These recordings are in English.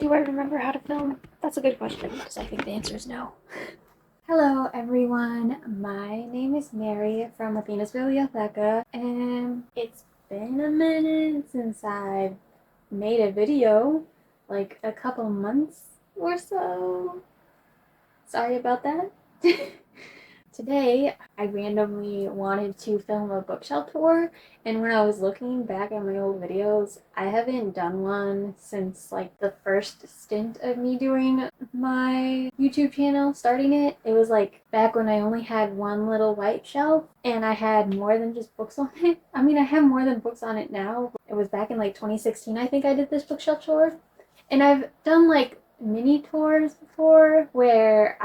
Do I remember how to film? That's a good question because I think the answer is no. Hello everyone, my name is Mary from Athena's Bibliotheca, and it's been a minute since I've made a video, like a couple months or so. Sorry about that. Today, I randomly wanted to film a bookshelf tour, and when I was looking back at my old videos, I haven't done one since like the first stint of me doing my YouTube channel, starting it. It was like back when I only had one little white shelf, and I had more than just books on it. I mean, I have more than books on it now. It was back in like 2016, I think I did this bookshelf tour. And I've done like mini tours before where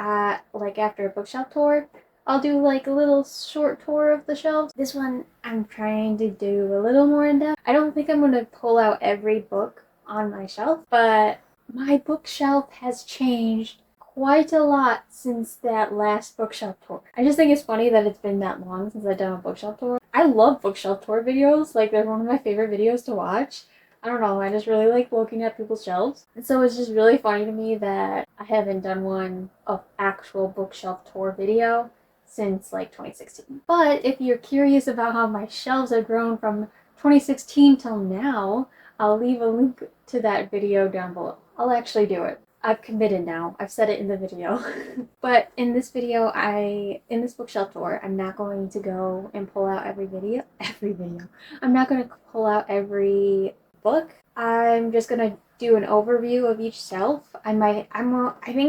like after a bookshelf tour, I'll do like a little short tour of the shelves. This one I'm trying to do a little more in depth. I don't think I'm going to pull out every book on my shelf, but my bookshelf has changed quite a lot since that last bookshelf tour. I just think it's funny that it's been that long since I've done a bookshelf tour. I love bookshelf tour videos, like they're one of my favorite videos to watch. I don't know, I just really like looking at people's shelves. And so it's just really funny to me that I haven't done one of actual bookshelf tour video since like 2016. But if you're curious about how my shelves have grown from 2016 till now, I'll leave a link to that video down below. I'll actually do it. I've committed now. I've said it in the video. But in this video, in this bookshelf tour, I'm not going to go and pull out every video. I'm not going to pull out every book. I'm just going to do an overview of each shelf. I think I'm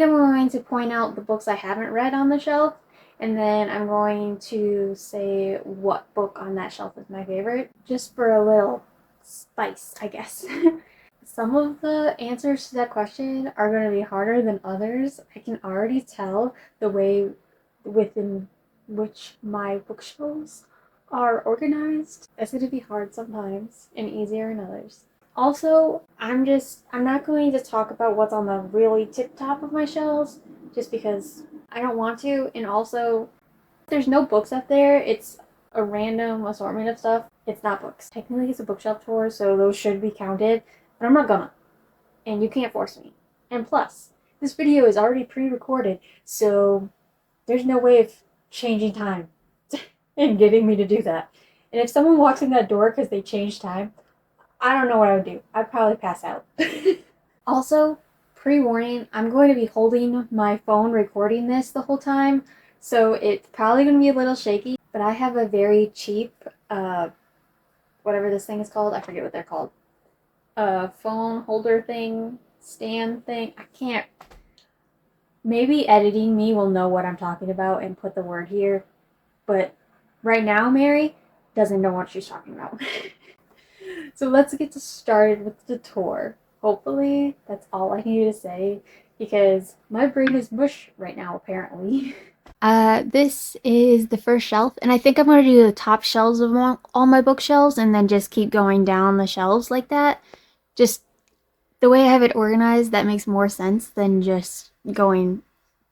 going to point out the books I haven't read on the shelf, and then I'm going to say what book on that shelf is my favorite, just for a little spice, I guess. Some of the answers to that question are going to be harder than others. I can already tell the way within which my bookshelves are organized. It's going to be hard sometimes and easier in others. Also, I'm not going to talk about what's on the really tip top of my shelves just because I don't want to. And also, there's no books up there. It's a random assortment of stuff. It's not books. Technically, it's a bookshelf tour, so those should be counted, but I'm not gonna. And you can't force me. And plus, this video is already pre-recorded, so there's no way of changing time and getting me to do that. And if someone walks in that door because they changed time, I don't know what I would do. I'd probably pass out. Also, pre-warning, I'm going to be holding my phone recording this the whole time, so it's probably going to be a little shaky, but I have a very cheap, whatever this thing is called, I forget what they're called, phone holder thing, stand thing, I can't, maybe editing me will know what I'm talking about and put the word here, but right now, Mary doesn't know what she's talking about. So let's get started with the tour. Hopefully, that's all I need to say because my brain is mush right now, apparently. This is the first shelf, and I think I'm going to do the top shelves of all my bookshelves and then just keep going down the shelves like that. Just the way I have it organized, that makes more sense than just going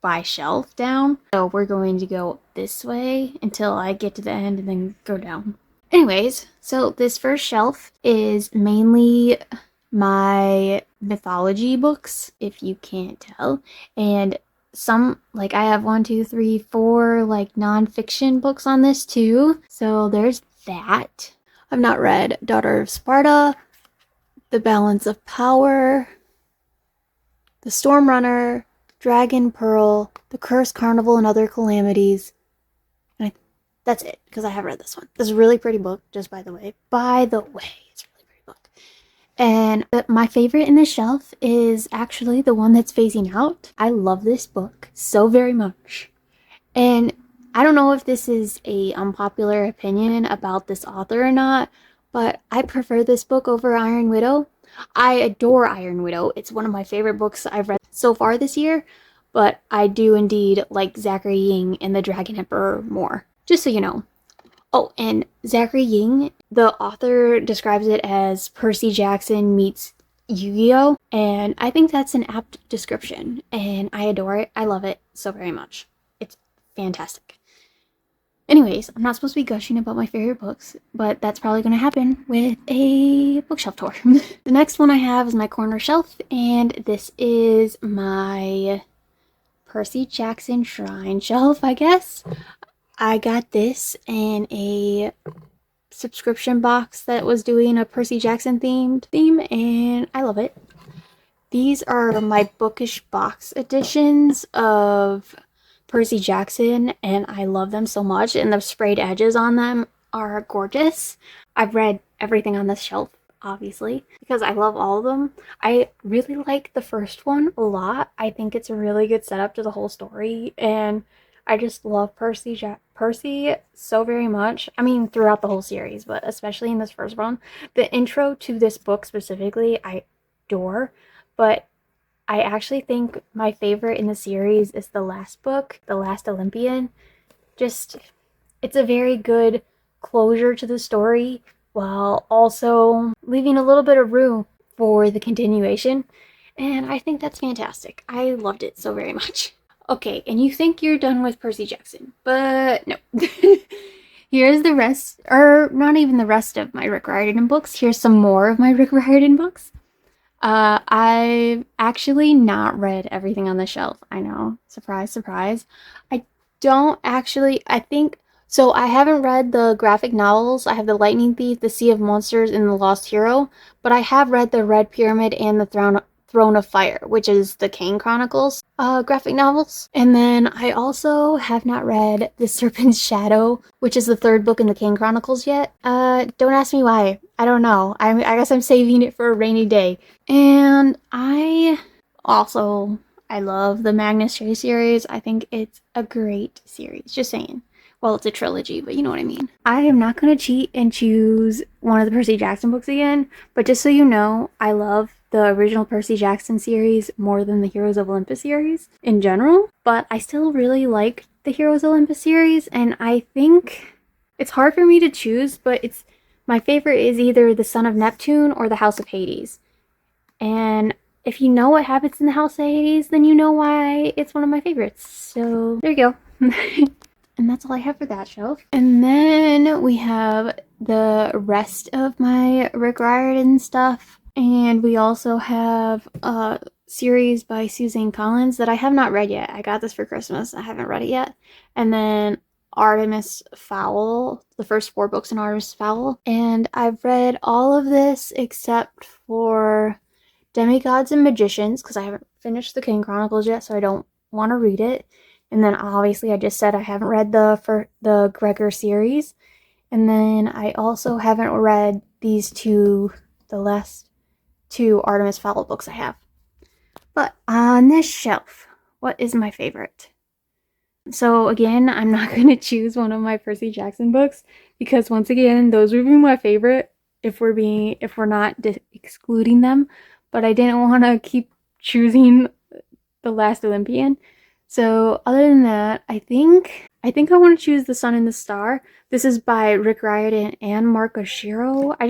by shelf down. So we're going to go this way until I get to the end and then go down. Anyways, so this first shelf is mainly my mythology books, if you can't tell, and some, like I have 1, 2, 3, 4 like nonfiction books on this too, so there's that. I've not read Daughter of Sparta, The Balance of Power, The Storm Runner, Dragon Pearl, The Cursed Carnival and Other Calamities. That's it, because I have read this one. This is a really pretty book, just by the way. It's a really pretty book. And my favorite in this shelf is actually the one that's phasing out. I love this book so very much. And I don't know if this is a unpopular opinion about this author or not, but I prefer this book over Iron Widow. I adore Iron Widow. It's one of my favorite books I've read so far this year, but I do indeed like Zachary Ying and the Dragon Emperor more. Just so you know. Oh, and Zachary Ying, the author describes it as Percy Jackson meets Yu-Gi-Oh! And I think that's an apt description. And I adore it. I love it so very much. It's fantastic. Anyways, I'm not supposed to be gushing about my favorite books, but that's probably going to happen with a bookshelf tour. The next one I have is my corner shelf, and this is my Percy Jackson shrine shelf, I guess. I got this in a subscription box that was doing a Percy Jackson theme, and I love it. These are my bookish box editions of Percy Jackson, and I love them so much, and the sprayed edges on them are gorgeous. I've read everything on this shelf, obviously, because I love all of them. I really like the first one a lot. I think it's a really good setup to the whole story, and I just love Percy so very much. I mean, throughout the whole series, but especially in this first one. The intro to this book specifically, I adore, but I actually think my favorite in the series is the last book, The Last Olympian. Just, it's a very good closure to the story while also leaving a little bit of room for the continuation. And I think that's fantastic. I loved it so very much. Okay, and you think you're done with Percy Jackson, but no. Here's the rest, or not even the rest of my Rick Riordan books. Here's some more of my Rick Riordan books. I've actually not read everything on the shelf. I know. Surprise, surprise. I don't actually, I think, so I haven't read the graphic novels. I have The Lightning Thief, The Sea of Monsters, and The Lost Hero, but I have read The Red Pyramid and The Throne of Fire, which is the Kane Chronicles graphic novels. And then I also have not read The Serpent's Shadow, which is the third book in the Kane Chronicles yet. Don't ask me why. I don't know. I guess I'm saving it for a rainy day. And I love the Magnus Chase series. I think it's a great series. Just saying. Well, it's a trilogy, but you know what I mean. I am not going to cheat and choose one of the Percy Jackson books again, but just so you know, I love the original Percy Jackson series more than the Heroes of Olympus series in general, but I still really like the Heroes of Olympus series, and I think it's hard for me to choose, but my favorite is either the Son of Neptune or the House of Hades. And if you know what happens in the House of Hades, then you know why it's one of my favorites. So there you go. And that's all I have for that shelf. And then we have the rest of my Rick Riordan stuff. And we also have a series by Suzanne Collins that I have not read yet. I got this for Christmas. I haven't read it yet. And then Artemis Fowl, the first 4 books in Artemis Fowl. And I've read all of this except for Demigods and Magicians, because I haven't finished the Kane Chronicles yet, so I don't want to read it. And then obviously I just said I haven't read the Gregor series. And then I also haven't read the last 2 Artemis Fowl books I have. But on this shelf, what is my favorite? So again, I'm not going to choose one of my Percy Jackson books because once again, those would be my favorite if we're not excluding them. But I didn't want to keep choosing The Last Olympian. So other than that, I think I want to choose The Sun and the Star. This is by Rick Riordan and Mark Oshiro. I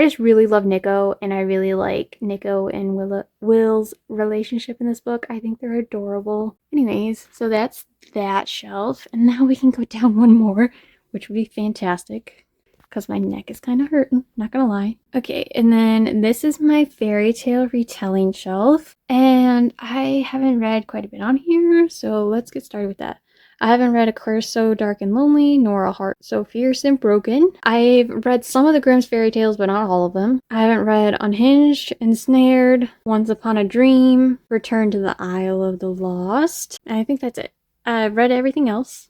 just really love Nico, and I really like Nico and Will's relationship in this book. I think they're adorable. Anyways, so that's that shelf. And now we can go down one more, which would be fantastic because my neck is kind of hurting, not gonna lie. Okay, and then this is my fairy tale retelling shelf, and I haven't read quite a bit on here, so let's get started with that. I haven't read A Curse So Dark and Lonely, nor A Heart So Fierce and Broken. I've read some of the Grimm's fairy tales, but not all of them. I haven't read Unhinged, Ensnared, Once Upon a Dream, Return to the Isle of the Lost, and I think that's it. I've read everything else.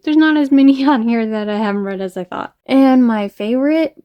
There's not as many on here that I haven't read as I thought. And my favorite,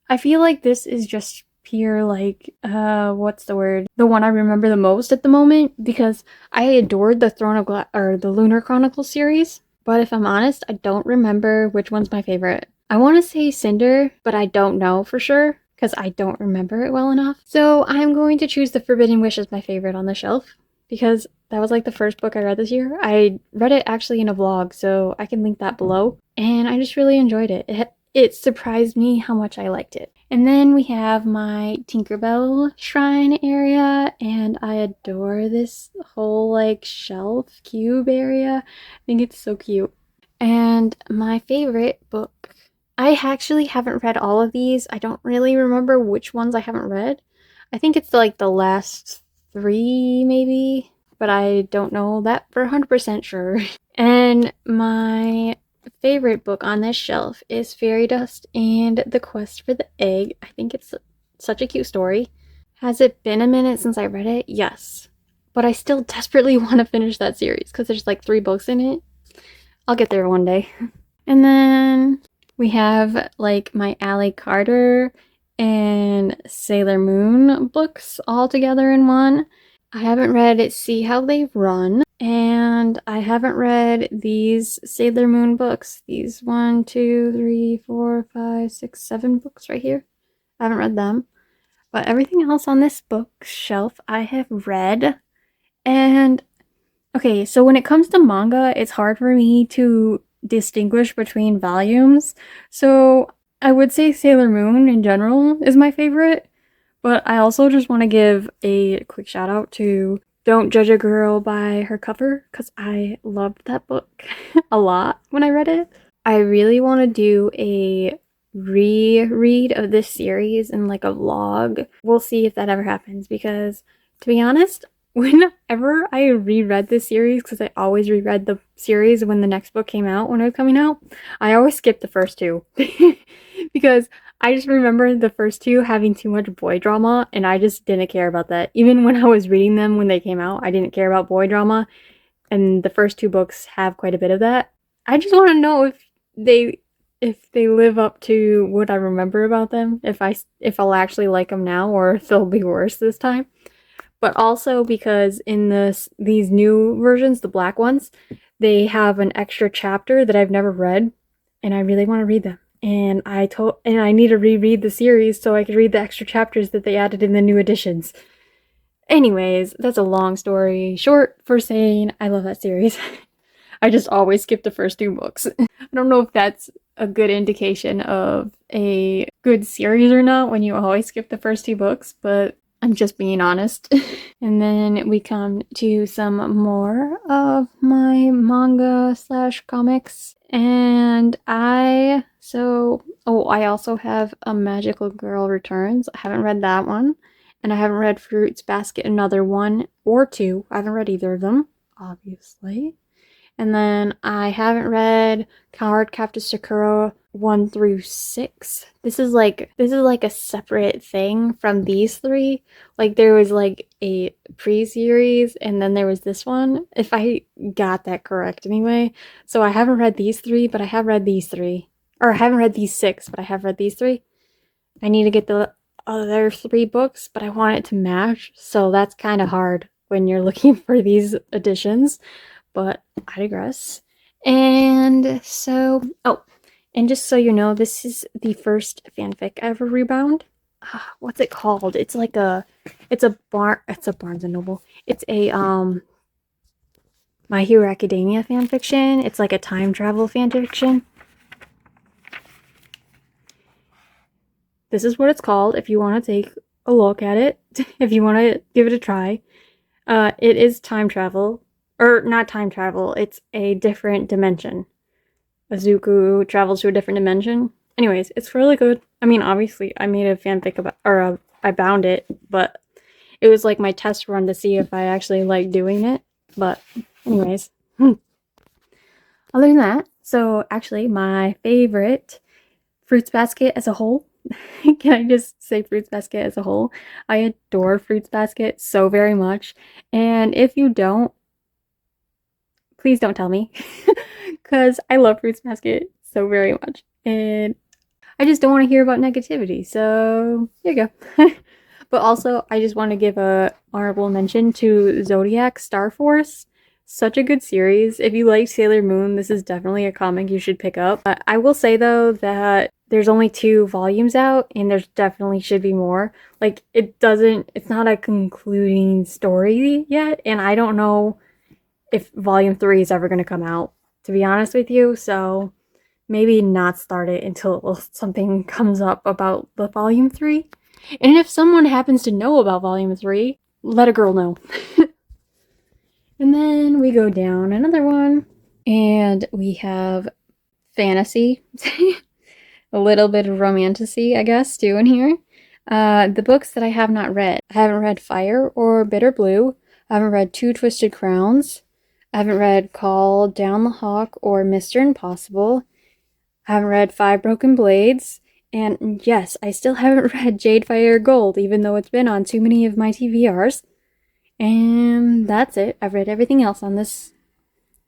I feel like this is just pure, like, what's the word? The one I remember the most at the moment, because I adored the the Lunar Chronicles series. But if I'm honest, I don't remember which one's my favorite. I want to say Cinder, but I don't know for sure, because I don't remember it well enough. So I'm going to choose The Forbidden Wish as my favorite on the shelf, because that was like the first book I read this year. I read it actually in a vlog, so I can link that below. And I just really enjoyed it. It surprised me how much I liked it. And then we have my Tinkerbell shrine area, and I adore this whole like shelf cube area. I think it's so cute. And my favorite book, I actually haven't read all of these. I don't really remember which ones I haven't read. I think it's like the last three, maybe, but I don't know that for 100% sure. And my favorite book on this shelf is Fairy Dust and the Quest for the Egg. I think it's such a cute story. Has it been a minute since I read it? Yes. But I still desperately want to finish that series because there's like 3 books in it. I'll get there one day. And then we have like my Ally Carter and Sailor Moon books all together in one. I haven't read See How They Run, and I haven't read these Sailor Moon books. These 1, 2, 3, 4, 5, 6, 7 books right here. I haven't read them. But everything else on this bookshelf I have read. And okay, so when it comes to manga, it's hard for me to distinguish between volumes. So I would say Sailor Moon in general is my favorite. But I also just want to give a quick shout out to Don't Judge a Girl by her cover because I loved that book a lot when I read it. I really want to do a reread of this series in like a vlog. We'll see if that ever happens because, to be honest, whenever I reread this series, because I always reread the series when the next book came out, when it was coming out, I always skipped the first two because I just remember the first two having too much boy drama, and I just didn't care about that. Even when I was reading them when they came out, I didn't care about boy drama, and the first 2 books have quite a bit of that. I just want to know if they live up to what I remember about them, if I'll actually like them now, or if they'll be worse this time. But also because in these new versions, the black ones, they have an extra chapter that I've never read, and I really want to read them. And I need to reread the series so I could read the extra chapters that they added in the new editions. Anyways, that's a long story short for saying I love that series. I just always skip the first 2 books. I don't know if that's a good indication of a good series or not when you always skip the first 2 books, but I'm just being honest. And then we come to some more of my manga / comics. And I also have A Magical Girl Returns. I haven't read that one. And I haven't read Fruits Basket, another 1 or 2. I haven't read either of them, obviously. And then I haven't read Cardcaptor Sakura 1 through 6. This is like a separate thing from these 3. Like there was like a pre-series and then there was this one, if I got that correct anyway. So I haven't read these 3, but I have read these 3. Or I haven't read these 6, but I have read these 3. I need to get the other 3 books, but I want it to match. So that's kind of hard when you're looking for these editions. But I digress. And so, and just so you know, this is the first fanfic I ever rebound. What's it called? It's a Barnes and Noble. It's a My Hero Academia fanfiction. It's like a time travel fanfiction. This is what it's called if you want to take a look at it, if you want to give it a try. It is time travel. Or not time travel, it's a different dimension. Izuku travels to a different dimension. Anyways, it's really good. I mean, obviously, I made a fanfic about, I bound it, but it was like my test run to see if I actually like doing it. But anyways, other than that, so actually my favorite Fruits Basket as a whole. Can I just say Fruits Basket as a whole? I adore Fruits Basket so very much. And if you don't, please don't tell me, because I love Fruits Basket so very much, and I just don't want to hear about negativity, so here you go. But also, I just want to give a honorable mention to Zodiac Star Force. Such a good series. If you like Sailor Moon, this is definitely a comic you should pick up. I will say, though, that there's only 2 volumes out, and there's definitely should be more. Like, it's not a concluding story yet, and I don't know if volume 3 is ever going to come out, to be honest with you, so maybe not start it until something comes up about the volume 3. And if someone happens to know about volume 3, let a girl know. And then we go down another one. And we have fantasy, a little bit of romantasy, I guess, too in here. The books that I have not read. I haven't read Fire or Bitter Blue. I haven't read Two Twisted Crowns. I haven't read Call Down the Hawk or Mr. Impossible. I haven't read Five Broken Blades. And yes, I still haven't read Jade Fire Gold, even though it's been on too many of my TBRs. And that's it. I've read everything else on this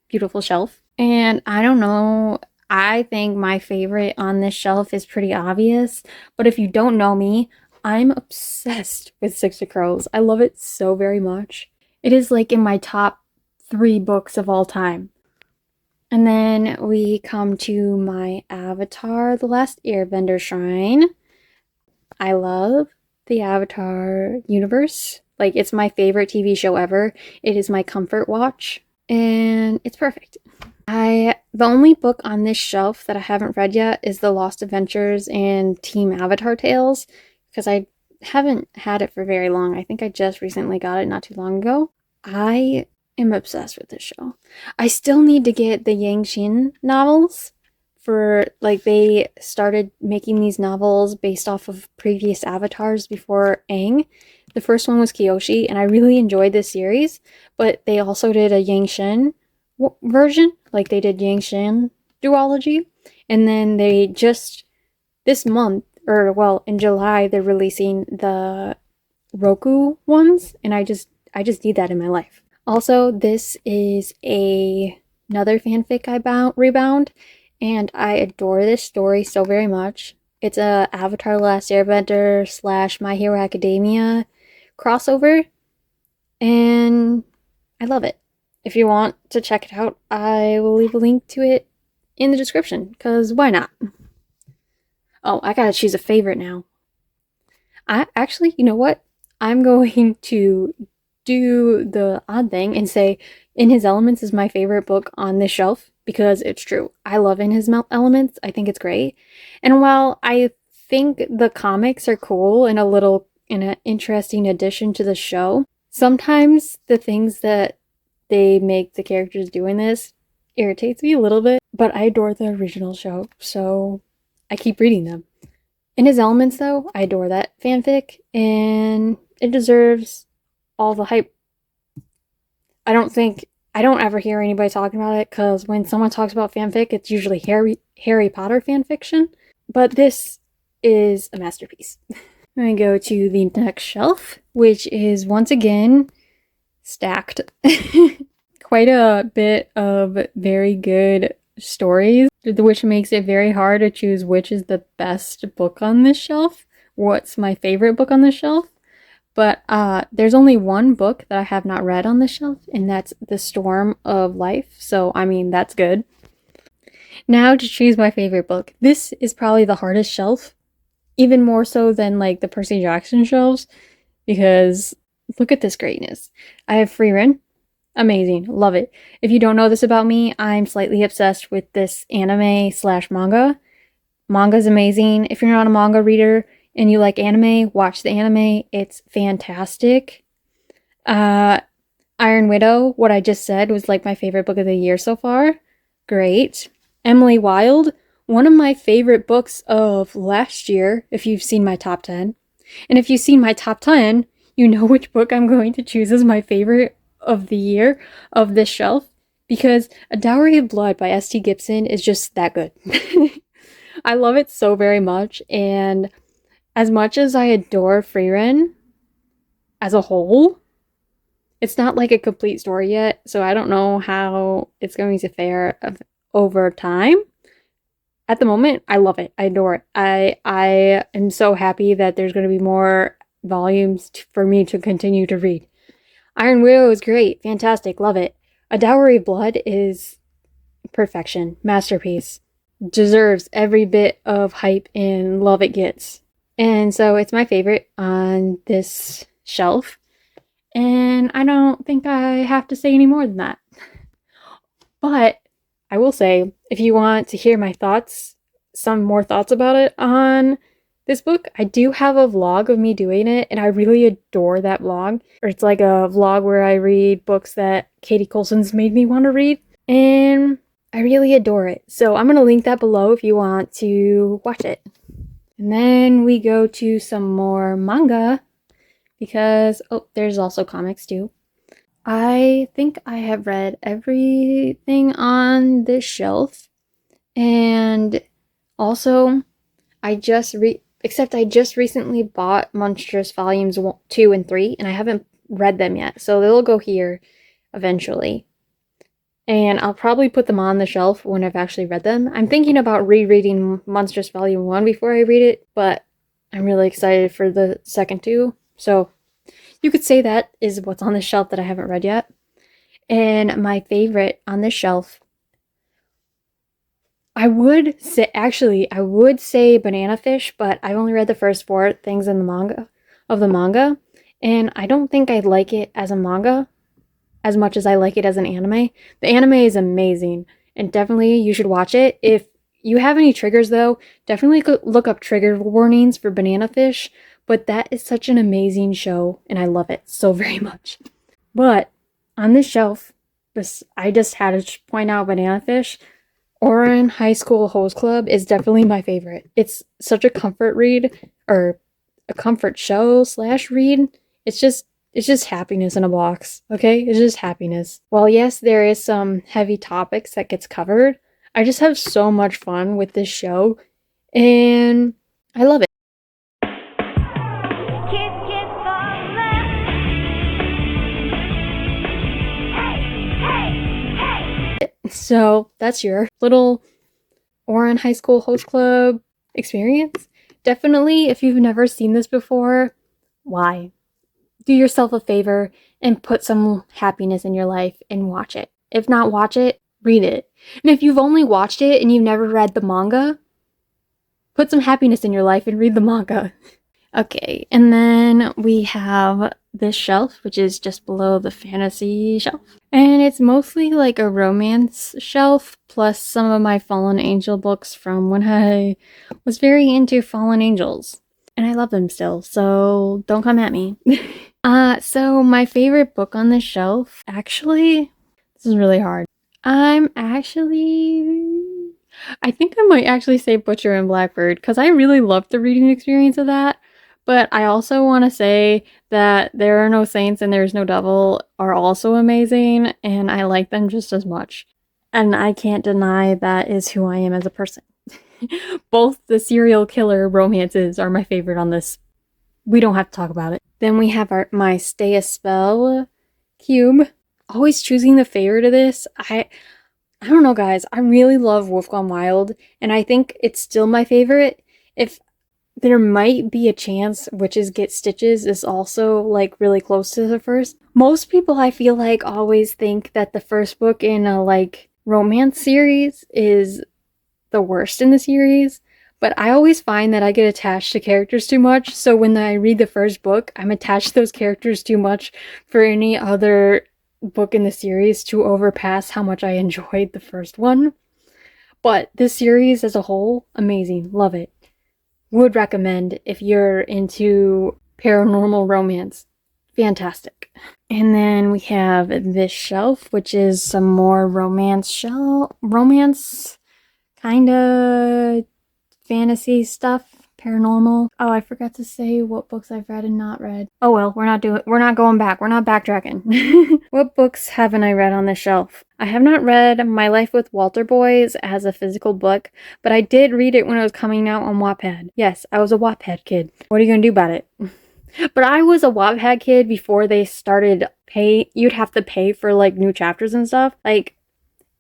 beautiful shelf. And I don't know, I think my favorite on this shelf is pretty obvious. But if you don't know me, I'm obsessed with Six of Crows. I love it so very much. It is like in my top 3 books of all time. And then we come to my Avatar, The Last Airbender Shrine. I love the Avatar universe. Like, it's my favorite TV show ever. It is my comfort watch, and it's perfect. The only book on this shelf that I haven't read yet is The Lost Adventures and Team Avatar Tales, because I haven't had it for very long. I think I just recently got it not too long ago. I am obsessed with this show. I still need to get the Yang Xin novels. They started making these novels based off of previous avatars before Aang. The first one was Kyoshi, and I really enjoyed this series, but they also did a Yang Shen version, like they did Yang Shen duology, and then they just, this month, in July, they're releasing the Roku ones, and I just need that in my life. Also, this is another fanfic I rebound, and I adore this story so very much. It's a Avatar The Last Airbender / My Hero Academia crossover, and I love it. If you want to check it out, I will leave a link to it in the description, because why not? Oh, I gotta choose a favorite now. You know what? I'm going to do the odd thing and say In His Elements is my favorite book on this shelf, because it's true. I love In His Elements. I think it's great. And while I think the comics are cool and an interesting addition to the show, sometimes the things that they make the characters do in this irritates me a little bit, but I adore the original show, so I keep reading them. In His Elements, though, I adore that fanfic, and it deserves all the hype. I don't ever hear anybody talking about it, because when someone talks about fanfic, it's usually Harry Potter fanfiction, but this is a masterpiece. I'm going to go to the next shelf, which is once again stacked. Quite a bit of very good stories, which makes it very hard to choose which is the best book on this shelf, what's my favorite book on this shelf. But there's only one book that I have not read on this shelf, and that's The Storm of Life, so I mean, that's good. Now to choose my favorite book. This is probably the hardest shelf, even more so than like the Percy Jackson shelves, because look at this greatness. I have Frieren. Amazing. Love it. If you don't know this about me, I'm slightly obsessed with this anime / manga. Manga's amazing. If you're not a manga reader and you like anime, watch the anime. It's fantastic. Iron Widow, what I just said, was like my favorite book of the year so far. Great. Emily Wilde, one of my favorite books of last year, if you've seen my top 10. And if you've seen my top 10, you know which book I'm going to choose as my favorite of the year of this shelf, because A Dowry of Blood by S.T. Gibson is just that good. I love it so very much, and as much as I adore Frieren as a whole, it's not like a complete story yet, so I don't know how it's going to fare over time. At the moment, I love it. I adore it. I am so happy that there's going to be more volumes for me to continue to read. Iron Widow is great. Fantastic. Love it. A Dowry of Blood is perfection. Masterpiece. Deserves every bit of hype and love it gets. And so it's my favorite on this shelf. And I don't think I have to say any more than that. But I will say, if you want to hear my thoughts, some more thoughts about it on this book, I do have a vlog of me doing it, and I really adore that vlog. Or it's like a vlog where I read books that Katie Coulson's made me want to read. And I really adore it. So I'm going to link that below if you want to watch it. And then we go to some more manga because, oh, there's also comics too. I think I have read everything on this shelf. And also, I just recently bought Monstrous Volumes 2 and 3, and I haven't read them yet, so they'll go here eventually. And I'll probably put them on the shelf when I've actually read them. I'm thinking about rereading Monstrous Volume 1 before I read it, but I'm really excited for the second two. So you could say that is what's on the shelf that I haven't read yet. And my favorite on this shelf, I would say Banana Fish, but I've only read the first 4 things in the manga, and I don't think I'd like it as a manga as much as I like it as an anime. The anime is amazing, and definitely you should watch it. If you have any triggers though, definitely look up trigger warnings for Banana Fish, but that is such an amazing show, and I love it so very much. But on this shelf, I just had to point out Banana Fish. Ouran High School Host Club is definitely my favorite. It's such a comfort read, or a comfort show / read. It's just happiness in a box, okay? It's just happiness. While yes, there is some heavy topics that gets covered, I just have so much fun with this show, and I love it. So that's your little Ouran High School Host Club experience. Definitely, if you've never seen this before, why? Do yourself a favor and put some happiness in your life and watch it. If not watch it, read it. And if you've only watched it and you've never read the manga, put some happiness in your life and read the manga. Okay, and then we have this shelf, which is just below the fantasy shelf. And it's mostly like a romance shelf, plus some of my Fallen Angel books from when I was very into Fallen Angels. And I love them still, so don't come at me. So my favorite book on this shelf, actually, this is really hard. I think I might actually say Butcher and Blackbird, because I really loved the reading experience of that. But I also want to say that There Are No Saints and There's No Devil are also amazing, and I like them just as much. And I can't deny that is who I am as a person. Both the serial killer romances are my favorite on this. We don't have to talk about it. Then we have my Stay a Spell cube. Always choosing the favorite of this. I don't know, guys. I really love Wolf Gone Wild, and I think it's still my favorite. If there might be a chance Witches Get Stitches is also like really close to the first. Most people, I feel like, always think that the first book in a like romance series is the worst in the series, but I always find that I get attached to characters too much, so when I read the first book, I'm attached to those characters too much for any other book in the series to overpass how much I enjoyed the first one. But this series as a whole, amazing. Love it. Would recommend if you're into paranormal romance. Fantastic. And then we have this shelf, which is some more romance kind of fantasy stuff, paranormal. Oh, I forgot to say what books I've read and not read. Oh well, we're not going back. We're not backtracking. What books haven't I read on this shelf? I have not read My Life with Walter Boys as a physical book, but I did read it when it was coming out on Wattpad. Yes, I was a Wattpad kid. What are you gonna do about it? But I was a Wattpad kid before they started you'd have to pay for like new chapters and stuff. Like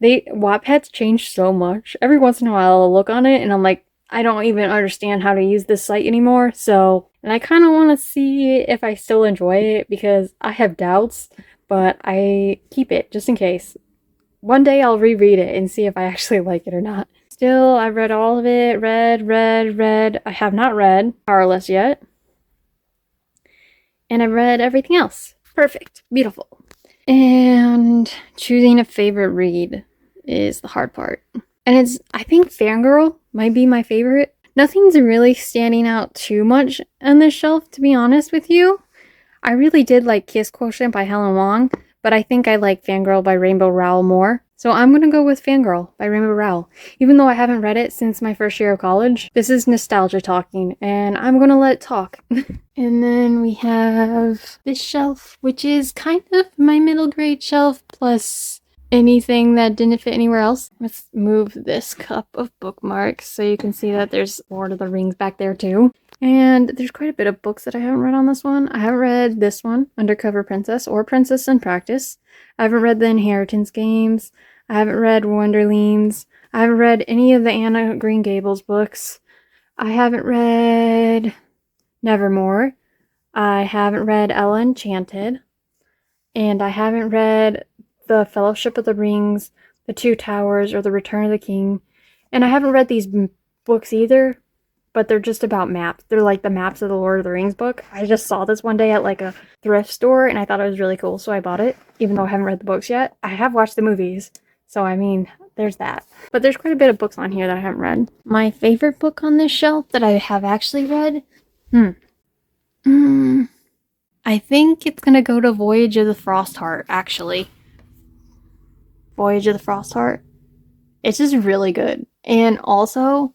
Wattpad's changed so much. Every once in a while I'll look on it and I'm like, I don't even understand how to use this site anymore. And I kind of want to see if I still enjoy it because I have doubts, but I keep it just in case. One day I'll reread it and see if I actually like it or not. Still, I've read all of it. Read. I have not read Powerless yet. And I've read everything else. Perfect. Beautiful. And choosing a favorite read is the hard part. And I think Fangirl might be my favorite. Nothing's really standing out too much on this shelf, to be honest with you. I really did like Kiss Quotient by Helen Wong, but I think I like Fangirl by Rainbow Rowell more. So I'm gonna go with Fangirl by Rainbow Rowell. Even though I haven't read it since my first year of college, this is nostalgia talking, and I'm gonna let it talk. And then we have this shelf, which is kind of my middle grade shelf, plus anything that didn't fit anywhere else. Let's move this cup of bookmarks so you can see that there's Lord of the Rings back there too. And there's quite a bit of books that I haven't read on this one. I haven't read this one, Undercover Princess, or Princess in Practice. I haven't read the Inheritance Games. I haven't read Wonderleans. I haven't read any of the Anna Green Gables books. I haven't read Nevermore. I haven't read Ella Enchanted. And I haven't read The Fellowship of the Rings, The Two Towers, or The Return of the King. And I haven't read these books either, but they're just about maps. They're like the maps of the Lord of the Rings book. I just saw this one day at like a thrift store and I thought it was really cool, so I bought it, even though I haven't read the books yet. I have watched the movies, so I mean, there's that. But there's quite a bit of books on here that I haven't read. My favorite book on this shelf that I have actually read? I think it's gonna go to Voyage of the Frostheart, actually. Voyage of the Frostheart. It's just really good. And also,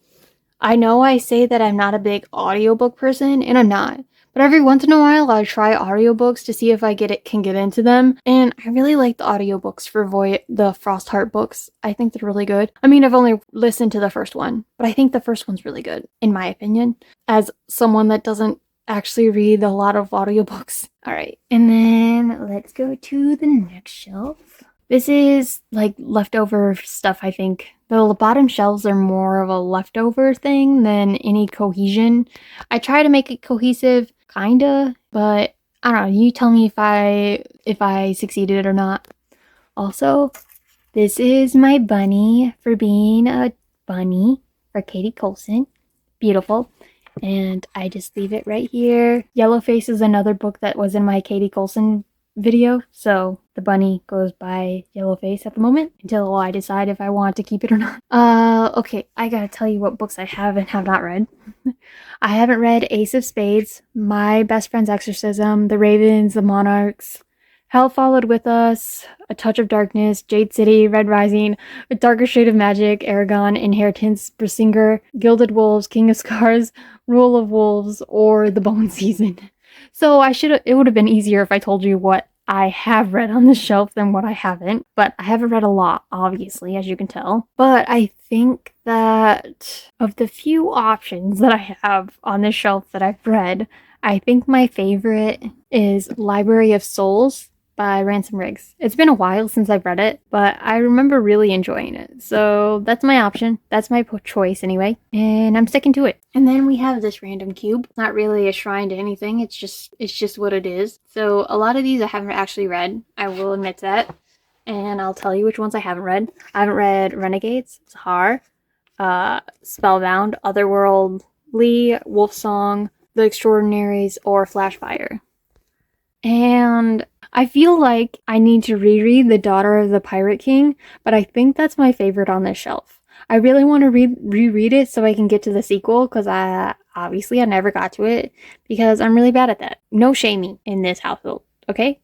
I know I say that I'm not a big audiobook person, and I'm not. But every once in a while, I try audiobooks to see if I can get into them. And I really like the audiobooks for the Frostheart books. I think they're really good. I mean, I've only listened to the first one, but I think the first one's really good, in my opinion, as someone that doesn't actually read a lot of audiobooks. All right, and then let's go to the next shelf. This is like leftover stuff, I think. The bottom shelves are more of a leftover thing than any cohesion. I try to make it cohesive, kinda, but I don't know. You tell me if I succeeded or not. Also, this is my bunny for being a bunny for Katie Coulson. Beautiful. And I just leave it right here. Yellowface is another book that was in my Katie Coulson video, so the bunny goes by Yellowface at the moment until I decide if I want to keep it or not. Okay, I gotta tell you what books I have and have not read. I haven't read Ace of Spades, My Best Friend's Exorcism, The Ravens, The Monarchs, Hell Followed With Us, A Touch of Darkness, Jade City, Red Rising, A Darker Shade of Magic, Aragon, Inheritance, Bersinger, Gilded Wolves, King of Scars, Rule of Wolves, or The Bone Season. So it would have been easier if I told you what I have read on the shelf than what I haven't. But I haven't read a lot, obviously, as you can tell. But I think that of the few options that I have on this shelf that I've read, I think my favorite is Library of Souls by Ransom Riggs. It's been a while since I've read it, but I remember really enjoying it. So that's my option. That's my choice anyway, and I'm sticking to it. And then we have this random cube. It's not really a shrine to anything. It's just what it is. So a lot of these I haven't actually read. I will admit that. And I'll tell you which ones I haven't read. I haven't read Renegades, Sahar, Spellbound, Otherworldly, Wolfsong, The Extraordinaries, or Flashfire. And I feel like I need to reread The Daughter of the Pirate King, but I think that's my favorite on this shelf. I really want to reread it so I can get to the sequel, because I never got to it because I'm really bad at that. No shaming in this household, okay?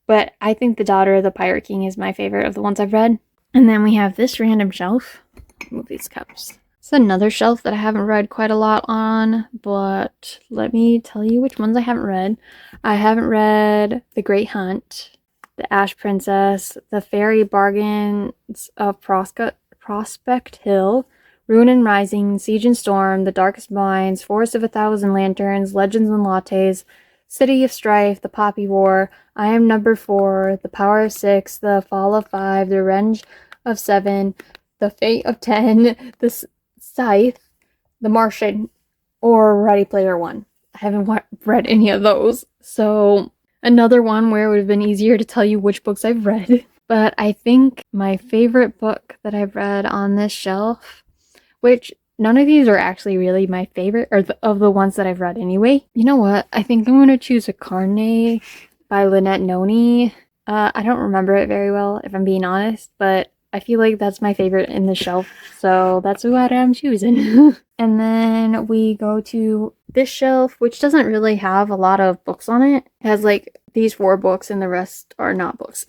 But I think The Daughter of the Pirate King is my favorite of the ones I've read. And then we have this random shelf. Move these cups. It's another shelf that I haven't read quite a lot on, but let me tell you which ones I haven't read. I haven't read The Great Hunt, The Ash Princess, The Fairy Bargains of Prospect Hill, Ruin and Rising, Siege and Storm, The Darkest Minds, Forest of a Thousand Lanterns, Legends and Lattes, City of Strife, The Poppy War, I Am Number 4, The Power of 6, The Fall of 5, The Revenge of 7, The Fate of 10, The Scythe, The Martian, or Ready Player One. I haven't read any of those, so another one where it would have been easier to tell you which books I've read. But I think my favorite book that I've read on this shelf, which none of these are actually really my favorite, or of the ones that I've read anyway. You know what? I think I'm going to choose Acarnate by Lynette Noni. I don't remember it very well, if I'm being honest, but I feel like that's my favorite in the shelf, so that's what I'm choosing. And then we go to this shelf, which doesn't really have a lot of books on it. It has like these 4 books and the rest are not books.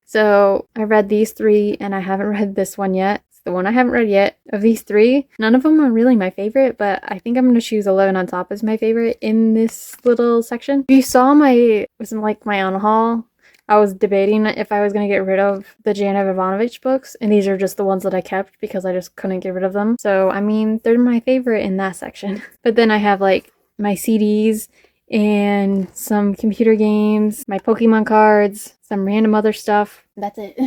So I read these 3 and I haven't read this one yet. It's the one I haven't read yet of these 3. None of them are really my favorite, but I think I'm going to choose 11 on Top as my favorite in this little section. If you saw my on haul, I was debating if I was going to get rid of the Jana Ivanovic books, and these are just the ones that I kept because I just couldn't get rid of them. So, I mean, they're my favorite in that section. But then I have like my CDs and some computer games, my Pokemon cards, some random other stuff. That's it.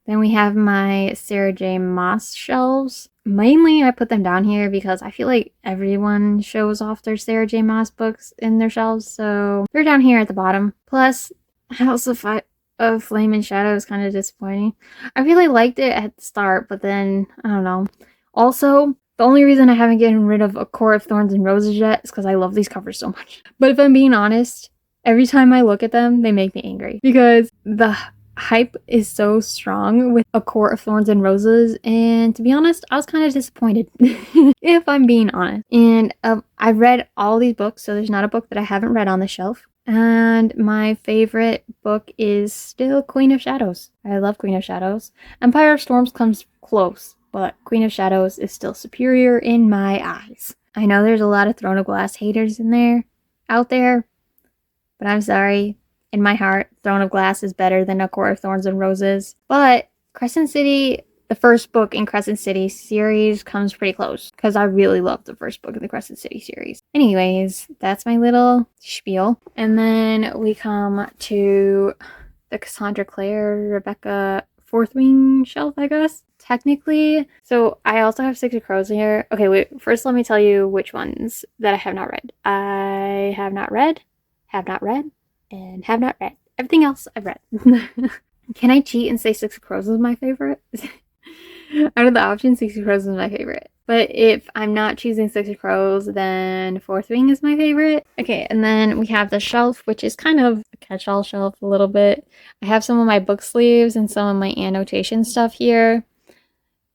Then we have my Sarah J. Maas shelves. Mainly, I put them down here because I feel like everyone shows off their Sarah J. Maas books in their shelves, so they're down here at the bottom. Plus, House of Flame and Shadow is kind of disappointing. I really liked it at the start, but then, I don't know. Also, the only reason I haven't gotten rid of A Court of Thorns and Roses yet is because I love these covers so much. But if I'm being honest, every time I look at them, they make me angry. Because the hype is so strong with A Court of Thorns and Roses, and to be honest, I was kind of disappointed, if I'm being honest. And I've read all these books, so there's not a book that I haven't read on the shelf. And my favorite book is still Queen of Shadows. I love Queen of Shadows. Empire of Storms comes close, but Queen of Shadows is still superior in my eyes. I know there's a lot of Throne of Glass haters out there, but I'm sorry. In my heart, Throne of Glass is better than A Court of Thorns and Roses. But Crescent City, the first book in Crescent City series, comes pretty close because I really love the first book of the Crescent City series. Anyways, that's my little spiel. And then we come to the Cassandra Clare Rebecca Fourth Wing shelf, I guess. Technically, so I also have Six of Crows here. Okay, wait, first let me tell you which ones that I have not read. I have not read, and have not read. Everything else I've read. Can I cheat and say Six of Crows is my favorite? Out of the options, Six of Crows is my favorite. But if I'm not choosing Six of Crows, then Fourth Wing is my favorite. Okay, and then we have the shelf, which is kind of a catch-all shelf a little bit. I have some of my book sleeves and some of my annotation stuff here.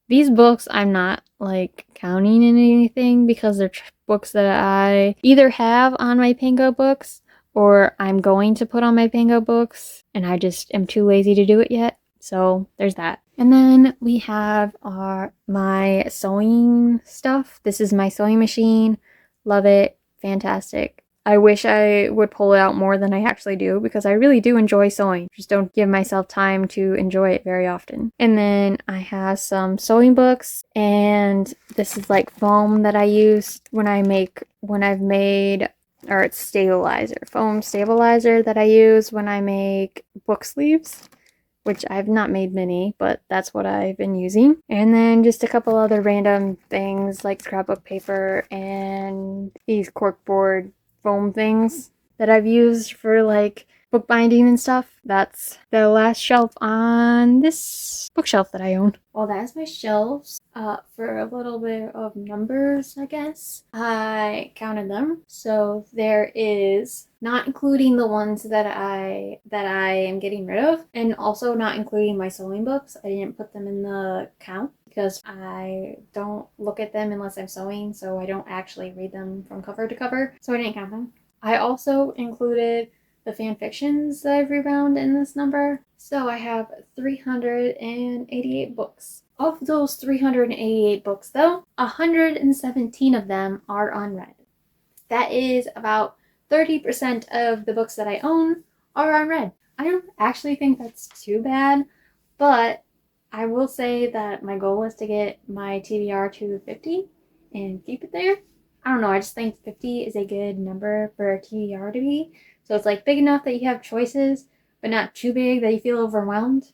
These books I'm not like counting in anything because they're books that I either have on my Pango books or I'm going to put on my Pango books and I just am too lazy to do it yet. So there's that. And then we have my sewing stuff. This is my sewing machine. Love it. Fantastic. I wish I would pull it out more than I actually do because I really do enjoy sewing. Just don't give myself time to enjoy it very often. And then I have some sewing books, and this is like foam that I use when I've made, or it's stabilizer, foam stabilizer that I use when I make book sleeves, which I've not made many, but that's what I've been using. And then just a couple other random things like scrapbook paper and these corkboard foam things that I've used for like bookbinding and stuff. That's the last shelf on this bookshelf that I own. Well, that's my shelves. For a little bit of numbers, I guess. I counted them. So there is, not including the ones that I am getting rid of, and also not including my sewing books. I didn't put them in the count because I don't look at them unless I'm sewing, so I don't actually read them from cover to cover, so I didn't count them. I also included the fan fictions that I've rebound in this number, so I have 388 books. Of those 388 books, though, 117 of them are unread. That is about 30% of the books that I own are unread. I don't actually think that's too bad, but I will say that my goal is to get my TBR to 50 and keep it there. I don't know, I just think 50 is a good number for a TBR to be. So it's like big enough that you have choices, but not too big that you feel overwhelmed.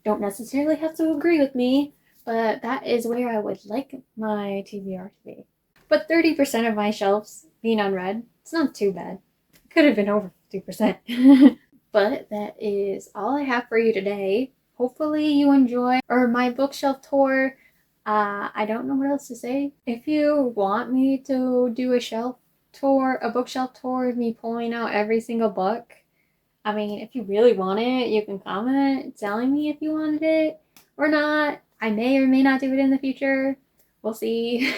Don't necessarily have to agree with me, but that is where I would like my TBR to be. But 30% of my shelves being unread, it's not too bad. It could have been over 50%. But that is all I have for you today. Hopefully you enjoy my bookshelf tour. I don't know what else to say. If you want me to do a bookshelf tour of me pulling out every single book, I mean, if you really want it, you can comment telling me if you wanted it or not. I may or may not do it in the future. We'll see.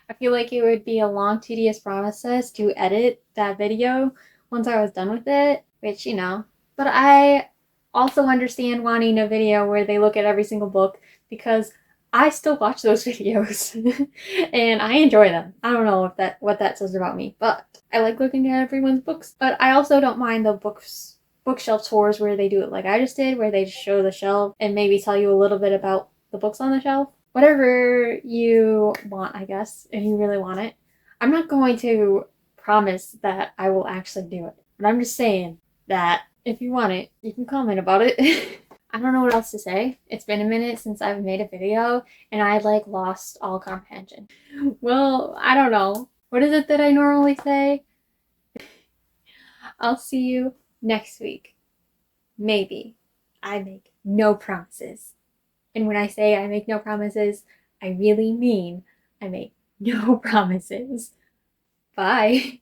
I feel like it would be a long, tedious process to edit that video once I was done with it, which, but I also understand wanting a video where they look at every single book, because I still watch those videos and I enjoy them. I don't know if what that says about me, but I like looking at everyone's books. But I also don't mind the bookshelf tours where they do it like I just did, where they just show the shelf and maybe tell you a little bit about the books on the shelf. Whatever you want, I guess, if you really want it. I'm not going to promise that I will actually do it, but I'm just saying that if you want it, you can comment about it. I don't know what else to say. It's been a minute since I've made a video and I like lost all comprehension. Well, I don't know. What is it that I normally say? I'll see you next week. Maybe. I make no promises. And when I say I make no promises, I really mean I make no promises. Bye.